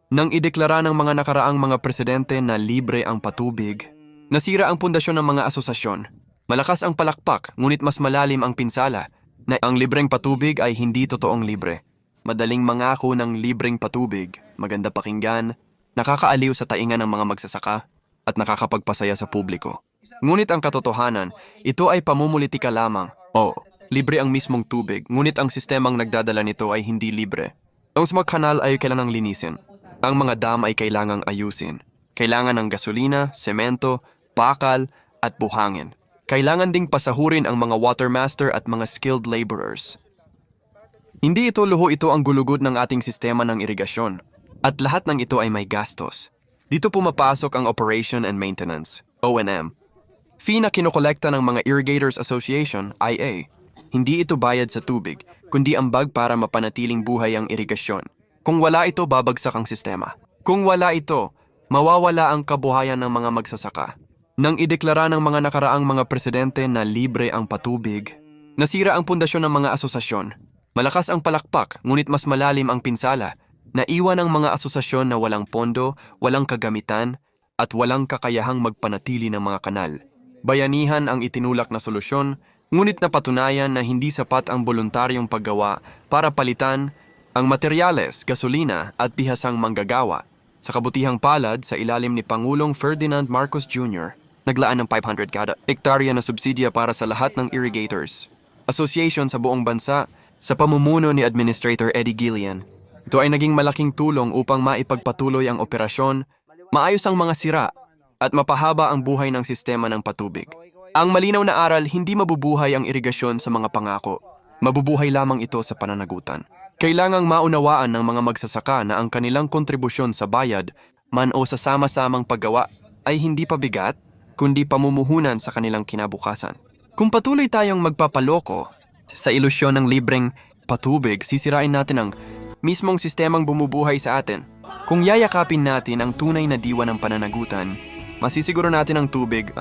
Nang ideklara ng mga nakaraang mga presidente na libre ang patubig, nasira ang pundasyon ng mga asosasyon. Malakas ang palakpak, ngunit mas malalim ang pinsala na ang libreng patubig ay hindi totoong libre. Madaling mangako ng libreng patubig, maganda pakinggan, nakakaaliw sa tainga ng mga magsasaka at nakakapagpasaya sa publiko. Ngunit ang katotohanan, ito ay pamumulitika lamang. Libre ang mismong tubig, ngunit ang sistemang nagdadala nito ay hindi libre. Ang mga kanal ay kailangang linisin. Ang mga dam ay kailangang ayusin. Kailangan ng gasolina, semento, bakal, at buhangin. Kailangan ding pasahurin ang mga watermaster at mga skilled laborers. Hindi ito luho, ito ang gulugod ng ating sistema ng irigasyon. At lahat ng ito ay may gastos. Dito pumapasok ang Operation and Maintenance, O&M. Fee na kinokolekta ng mga Irrigators Association, IA. Hindi ito bayad sa tubig, kundi ambag para mapanatiling buhay ang irigasyon. Kung wala ito, babagsak ang sistema. Kung wala ito, mawawala ang kabuhayan ng mga magsasaka. Nang ideklara ng mga nakaraang mga presidente na libre ang patubig, nasira ang pundasyon ng mga asosasyon. Malakas ang palakpak, ngunit mas malalim ang pinsala. Naiwan ang mga asosasyon na walang pondo, walang kagamitan, at walang kakayahang magpanatili ng mga kanal. Bayanihan ang itinulak na solusyon, ngunit napatunayan na hindi sapat ang voluntaryong paggawa para palitan ang materyales, gasolina at bihasang manggagawa. Sa kabutihang palad, sa ilalim ni Pangulong Ferdinand Marcos Jr., naglaan ng 500 kada hektarya na subsidya para sa lahat ng irrigators association sa buong bansa sa pamumuno ni Administrator Eddie Gillian. Ito ay naging malaking tulong upang maipagpatuloy ang operasyon, maayos ang mga sira, at mapahaba ang buhay ng sistema ng patubig. Ang malinaw na aral, hindi mabubuhay ang irigasyon sa mga pangako. Mabubuhay lamang ito sa pananagutan. Kailangang maunawaan ng mga magsasaka na ang kanilang kontribusyon sa bayad, man o sa sama-samang paggawa, ay hindi pabigat, kundi pamumuhunan sa kanilang kinabukasan. Kung patuloy tayong magpapaloko sa ilusyon ng libreng patubig, sisirain natin ang mismong sistemang bumubuhay sa atin. Kung yayakapin natin ang tunay na diwa ng pananagutan, masisiguro natin ang tubig,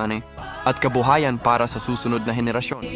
at kabuhayan para sa susunod na henerasyon.